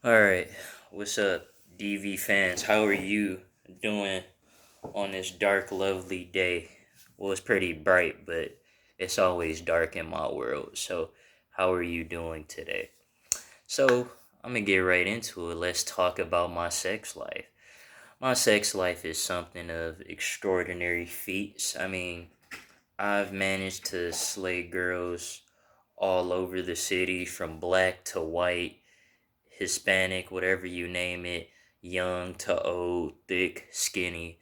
Alright, what's up, DV fans? How are you doing on this dark, lovely day? Well, it's pretty bright, but it's always dark in my world. So, how are you doing today? So, I'm gonna get right into it. Let's talk about my sex life. My sex life is something of extraordinary feats. I've managed to slay girls all over the city from black to white, Hispanic, whatever you name it, young to old, thick, skinny,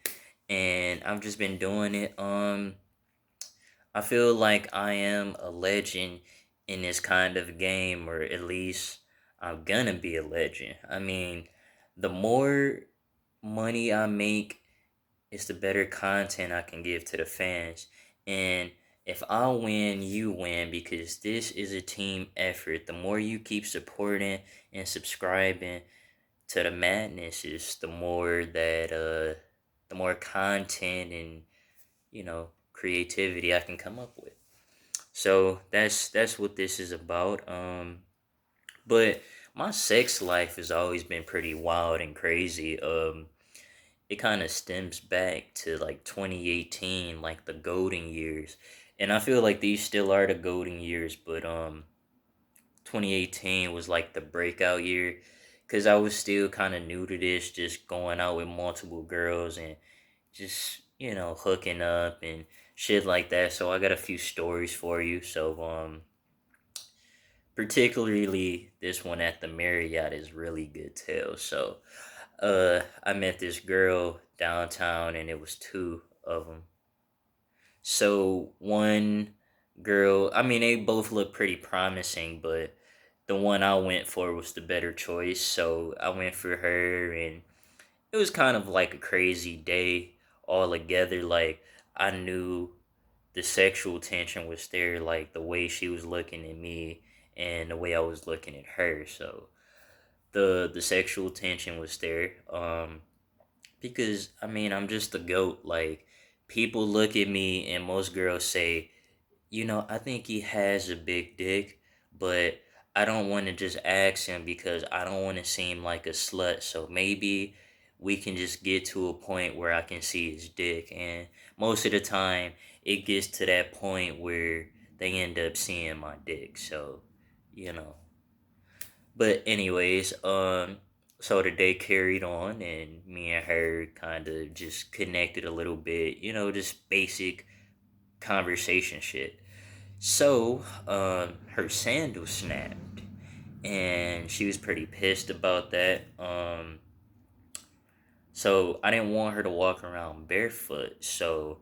and I've just been doing it. I feel like I am a legend in this kind of game, or at least I'm gonna be a legend. The more money I make, it's the better content I can give to the fans. And if I win, you win because this is a team effort. The more you keep supporting and subscribing to the madness, is the more content and creativity I can come up with. So that's what this is about. But my sex life has always been pretty wild and crazy. It kind of stems back to like 2018, like the golden years. And I feel like these still are the golden years, but 2018 was like the breakout year because I was still kind of new to this, just going out with multiple girls and just, hooking up and shit like that. So I got a few stories for you. So, particularly this one at the Marriott is really good too. So, I met this girl downtown, and it was two of them. So one girl, they both look pretty promising, but the one I went for was the better choice. So I went for her, and it was kind of like a crazy day all together. Like, I knew the sexual tension was there, like the way she was looking at me and the way I was looking at her. So the sexual tension was there. Because I'm just the goat. Like, people look at me and most girls say, I think he has a big dick, but I don't want to just ask him because I don't want to seem like a slut. So maybe we can just get to a point where I can see his dick. And most of the time, it gets to that point where they end up seeing my dick. So, you know. But anyways, so the day carried on, and me and her kind of just connected a little bit. Just basic conversation shit. So, her sandal snapped, and she was pretty pissed about that. So I didn't want her to walk around barefoot. So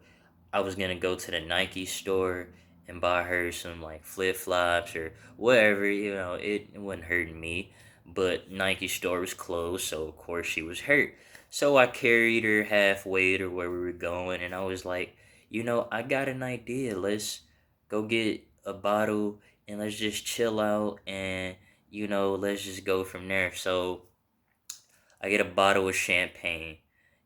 I was gonna go to the Nike store and buy her some like flip flops or whatever. It wasn't hurting me. But Nike store was closed, so of course she was hurt. So I carried her halfway to where we were going, and I was like, I got an idea. Let's go get a bottle and let's just chill out, and let's just go from there. So I get a bottle of champagne,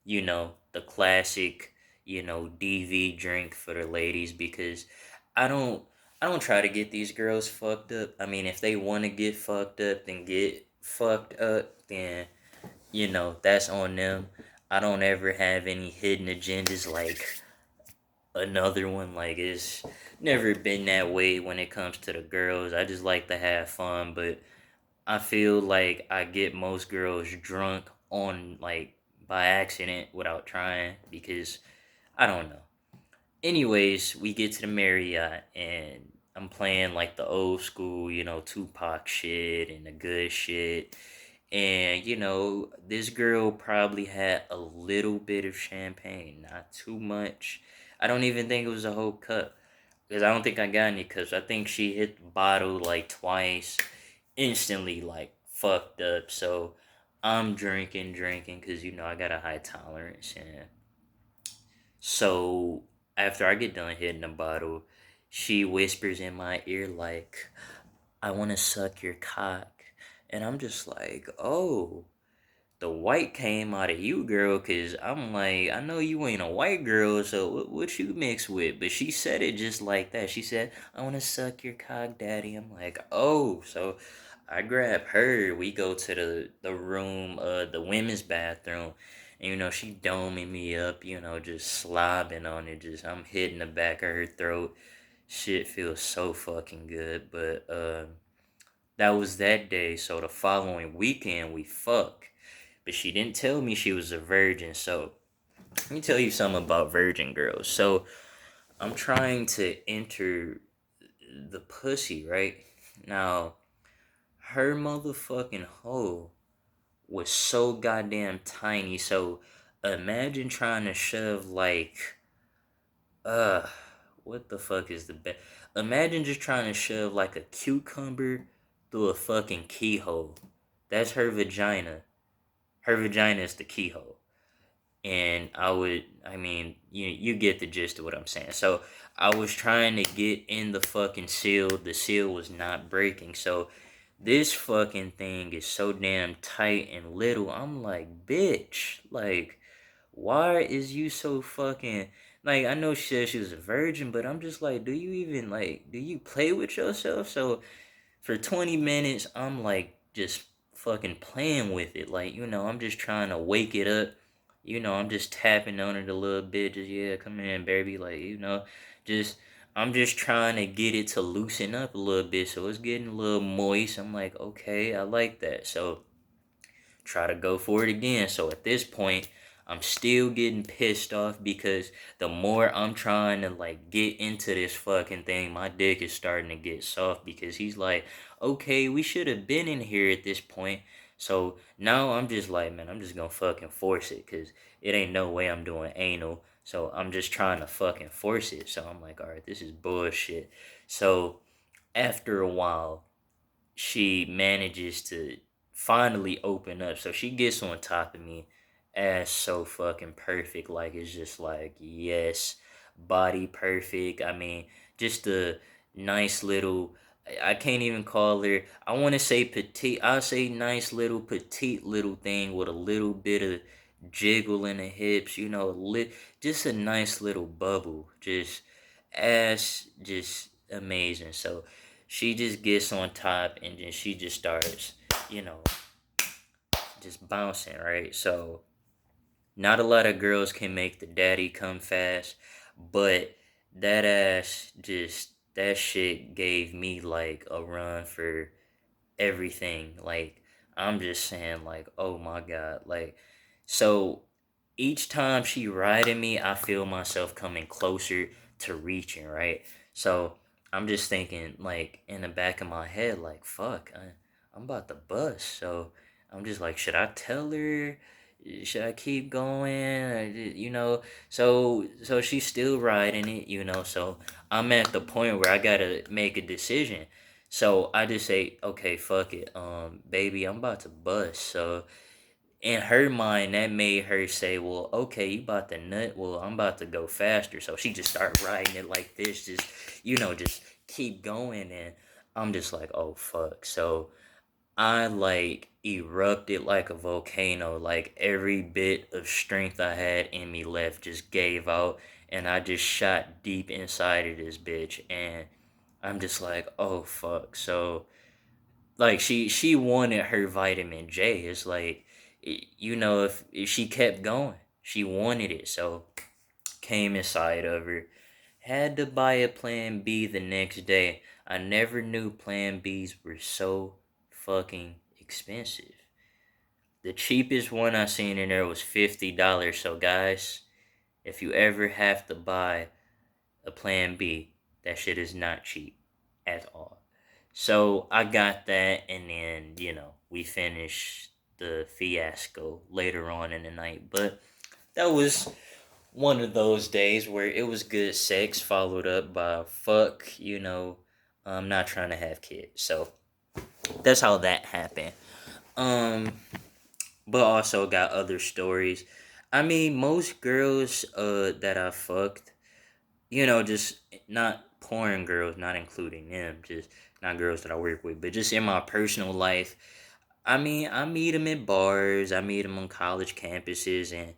the classic, DV drink for the ladies, because I don't I don't try to get these girls fucked up. If they want to get fucked up, then get fucked up, then that's on them. I don't ever have any hidden agendas like another one. Like, it's never been that way when it comes to the girls. I just like to have fun, but I feel like I get most girls drunk on, like, by accident without trying, because I don't know. Anyways, we get to the Marriott, and I'm playing like the old school, Tupac shit and the good shit. And this girl probably had a little bit of champagne, not too much. I don't even think it was a whole cup, because I don't think I got any cups. I think she hit the bottle like twice, instantly like fucked up. So I'm drinking, because I got a high tolerance. And so after I get done hitting the bottle, she whispers in my ear like, "I want to suck your cock." And I'm just like, "Oh, the white came out of you, girl," because I'm like, I know you ain't a white girl, so what you mix with? But she said it just like that. She said, "I want to suck your cock, daddy." I'm like, "Oh." So I grab her. We go to the room, the women's bathroom, and she doming me up. Just slobbing on it. Just I'm hitting the back of her throat. Shit feels so fucking good. But that was that day. So the following weekend we fuck. But she didn't tell me she was a virgin. So let me tell you something about virgin girls. So I'm trying to enter the pussy, right? Now, her motherfucking hole was so goddamn tiny. So imagine trying to shove like uh what the fuck is the best? Imagine just trying to shove like a cucumber through a fucking keyhole. That's her vagina. Her vagina is the keyhole. And you get the gist of what I'm saying. So I was trying to get in the fucking seal. The seal was not breaking. So this fucking thing is so damn tight and little. I'm like, bitch, like, why is you so fucking like? I know she said she was a virgin, but I'm just like, do you even do you play with yourself? So for 20 minutes, I'm like just fucking playing with it. Like, I'm just trying to wake it up. I'm just tapping on it a little bit. Just, yeah, come in, baby. Like, just, I'm just trying to get it to loosen up a little bit. So it's getting a little moist. I'm like, okay, I like that. So try to go for it again. So at this point, I'm still getting pissed off because the more I'm trying to get into this fucking thing, my dick is starting to get soft because he's like, okay, we should have been in here at this point. So now I'm just like, man, I'm just gonna fucking force it because it ain't no way I'm doing anal. So I'm just trying to fucking force it. So I'm like, all right, this is bullshit. So after a while, she manages to finally open up. So she gets on top of me, ass so fucking perfect. Like, it's just like, yes, body perfect. I mean, just a nice little. I can't even call her. I want to say petite. I'll say nice little petite little thing with a little bit of jiggle in the hips. Just a nice little bubble. Just ass, just amazing. So she just gets on top and then she just starts, you know, just bouncing, right? So not a lot of girls can make the daddy come fast, but that ass just that shit gave me like a run for everything. Like, I'm just saying, like, oh my god, like, so each time she riding me, I feel myself coming closer to reaching, right? So I'm just thinking, like, in the back of my head, like, fuck, I'm about to bust. So I'm just like, should I tell her? Should I keep going? So she's still riding it, So I'm at the point where I gotta make a decision. So I just say, okay, fuck it, baby, I'm about to bust. So in her mind, that made her say, well, okay, you about to nut, well, I'm about to go faster. So she just started riding it like this, just just keep going, and I'm just like, oh fuck. So I like erupted like a volcano, like every bit of strength I had in me left just gave out, and I just shot deep inside of this bitch, and I'm just like, oh fuck. So like she wanted her vitamin J. It's like, if she kept going, she wanted it. So came inside of her. Had to buy a Plan B the next day. I never knew Plan Bs were so fucking expensive. The cheapest one I seen in there was $50. So guys, if you ever have to buy a Plan B, that shit is not cheap at all. So I got that, and then we finished the fiasco later on in the night. But that was one of those days where it was good sex followed up by fuck. I'm not trying to have kids. So that's how that happened. Um, but also got other stories. I mean, most girls that I fucked, just not porn girls, not including them, just not girls that I work with, but just in my personal life. I mean, I meet them at bars, I meet them on college campuses, and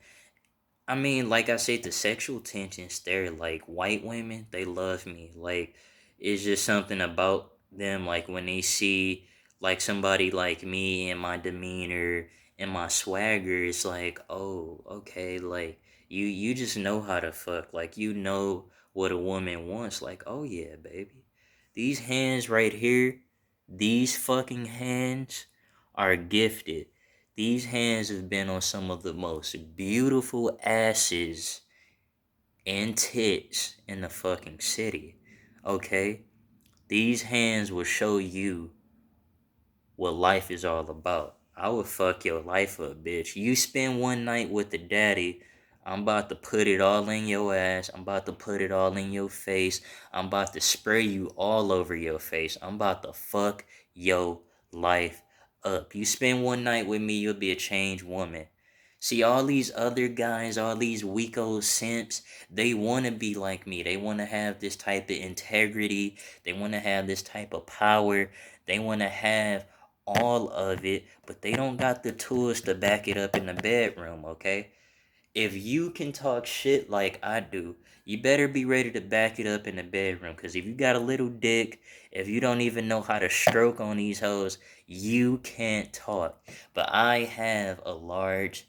I mean, like I said, the sexual tensions there, like white women, they love me. Like, it's just something about them, like when they see like somebody like me and my demeanor and my swagger, it's like, oh, okay, like you just know how to fuck. Like you know what a woman wants. Like, oh yeah, baby. These hands right here, these fucking hands are gifted. These hands have been on some of the most beautiful asses and tits in the fucking city. Okay? These hands will show you what life is all about. I would fuck your life up, bitch. You spend one night with the daddy, I'm about to put it all in your ass. I'm about to put it all in your face. I'm about to spray you all over your face. I'm about to fuck your life up. You spend one night with me, you'll be a changed woman. See, all these other guys, all these weak old simps, they want to be like me. They want to have this type of integrity. They want to have this type of power. They want to have all of it, but they don't got the tools to back it up in the bedroom, okay? If you can talk shit like I do, you better be ready to back it up in the bedroom. Because if you got a little dick, if you don't even know how to stroke on these hoes, you can't talk. But I have a large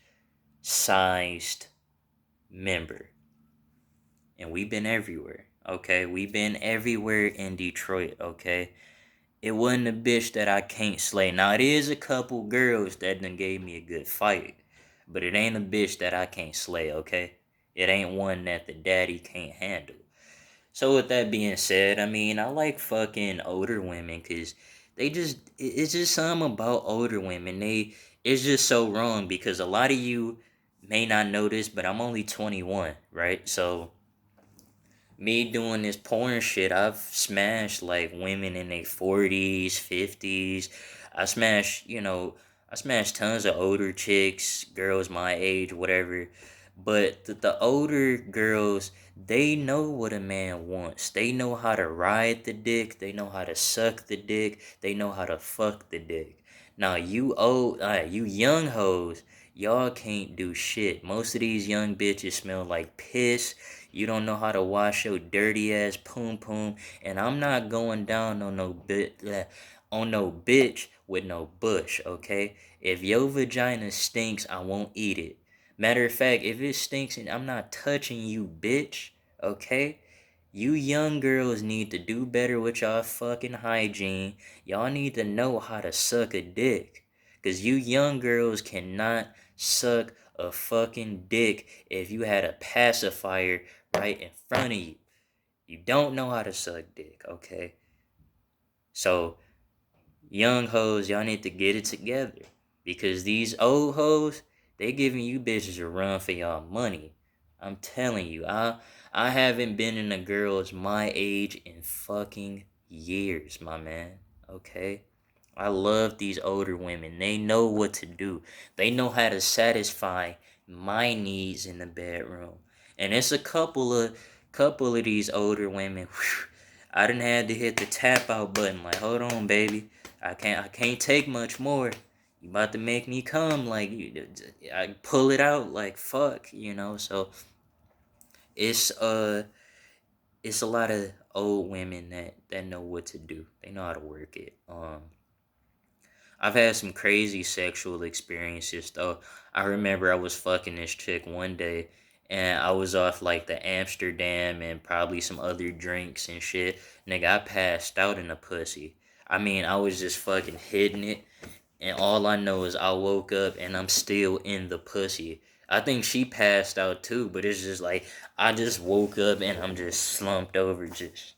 sized member. And we've been everywhere, okay? We've been everywhere in Detroit, okay? It wasn't a bitch that I can't slay. Now, it is a couple girls that done gave me a good fight. But it ain't a bitch that I can't slay, okay? It ain't one that the daddy can't handle. So, with that being said, I mean, I like fucking older women because it's just something about older women. It's just so wrong because a lot of you may not know this, but I'm only 21, right? So, me doing this porn shit, I've smashed like women in their 40s, 50s. I smashed tons of older chicks, girls my age, whatever. But the older girls, they know what a man wants. They know how to ride the dick. They know how to suck the dick. They know how to fuck the dick. Now, you young hoes, y'all can't do shit. Most of these young bitches smell like piss. You don't know how to wash your dirty ass poom poom, and I'm not going down on no bitch with no bush, okay? If your vagina stinks, I won't eat it. Matter of fact, if it stinks and I'm not touching you, bitch, okay? You young girls need to do better with y'all fucking hygiene. Y'all need to know how to suck a dick. Cause you young girls cannot suck a fucking dick if you had a pacifier right in front of you. You don't know how to suck dick, okay? So, young hoes, y'all need to get it together. Because these old hoes, they giving you bitches a run for y'all money. I'm telling you, I haven't been in a girl's my age in fucking years, my man. Okay? I love these older women. They know what to do. They know how to satisfy my needs in the bedroom. And it's a couple of these older women. Whew, I done had to hit the tap out button. Like, hold on, baby. I can't take much more. You about to make me come. Like, I pull it out. Like, fuck, So it's it's a lot of old women that know what to do. They know how to work it. I've had some crazy sexual experiences though. I remember I was fucking this chick one day and I was off like the Amsterdam and probably some other drinks and shit. Nigga, I passed out in the pussy. I mean, I was just fucking hitting it and all I know is I woke up and I'm still in the pussy. I think she passed out too, but it's just like I just woke up and I'm just slumped over just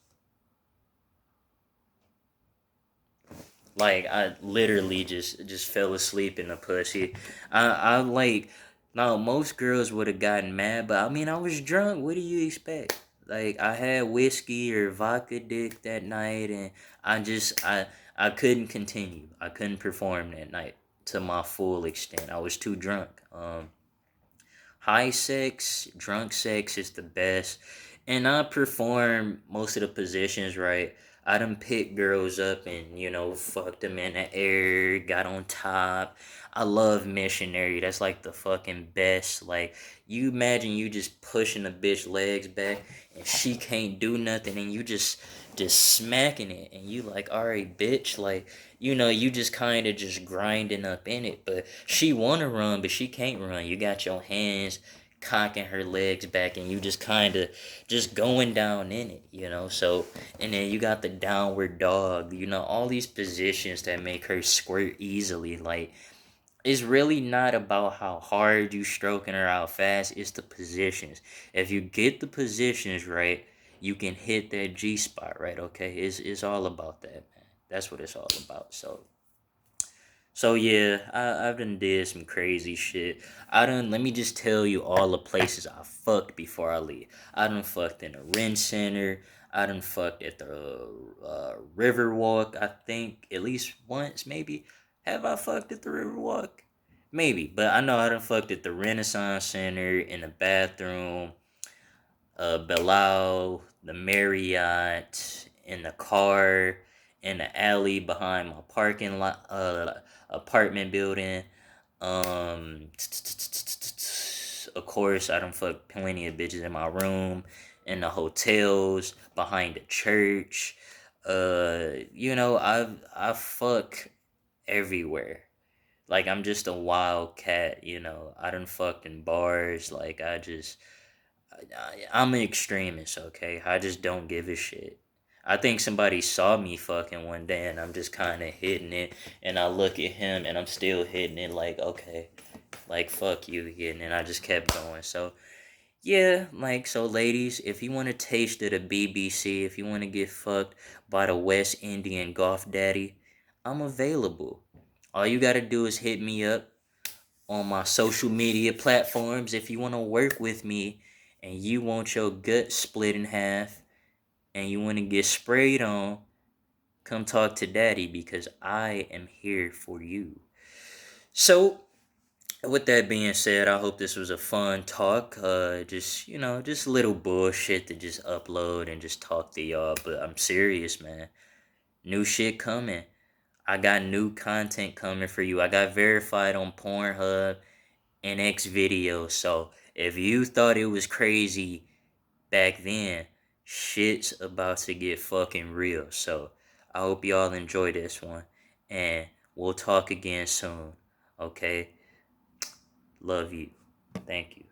like I literally just fell asleep in the pussy. I like now most girls would have gotten mad, but I mean I was drunk. What do you expect? Like I had whiskey or vodka dick that night, and I couldn't continue. I couldn't perform that night to my full extent. I was too drunk. High sex, drunk sex is the best. And I perform most of the positions right. I done picked girls up and, fucked them in the air, got on top. I love missionary. That's like the fucking best. Like, you imagine you just pushing a bitch legs back and she can't do nothing and you just just smacking it, and you like, all right, bitch, like, you just kind of just grinding up in it. But she wanna run, but she can't run. You got your hands cocking her legs back, and you just kind of just going down in it, so. And then you got the downward dog, all these positions that make her squirt easily. Like, it's really not about how hard you stroking her out fast, it's the positions. If you get the positions right, you can hit that G spot right, okay? It's all about that, man. That's what it's all about. So yeah, I've done did some crazy shit. Let me just tell you all the places I fucked before I leave. I done fucked in a rent center. I done fucked at the Riverwalk, I think, at least once, maybe. Have I fucked at the Riverwalk? Maybe, but I know I done fucked at the Renaissance Center, in the bathroom, Belau, the Marriott, in the car, in the alley behind my parking lot, apartment building. Um, of course, I done fucked plenty of bitches in my room, in the hotels, behind the church. I fuck everywhere. Like, I'm just a wild cat. I done fucked in bars. Like, I'm an extremist, okay? I just don't give a shit. I think somebody saw me fucking one day, and I'm just kind of hitting it, and I look at him and I'm still hitting it, like, okay, like, fuck you again, and I just kept going. So yeah, like, so ladies, if you want a taste of the BBC, if you want to get fucked by the West Indian golf daddy, I'm available. All you gotta do is hit me up on my social media platforms if you want to work with me, and you want your gut split in half, and you want to get sprayed on. Come talk to daddy, because I am here for you. So with that being said, I hope this was a fun talk. Just little bullshit to just upload and just talk to y'all. But I'm serious, man. New shit coming. I got new content coming for you. I got verified on Pornhub and X videos. So if you thought it was crazy back then, shit's about to get fucking real. So I hope y'all enjoy this one. And we'll talk again soon. Okay? Love you. Thank you.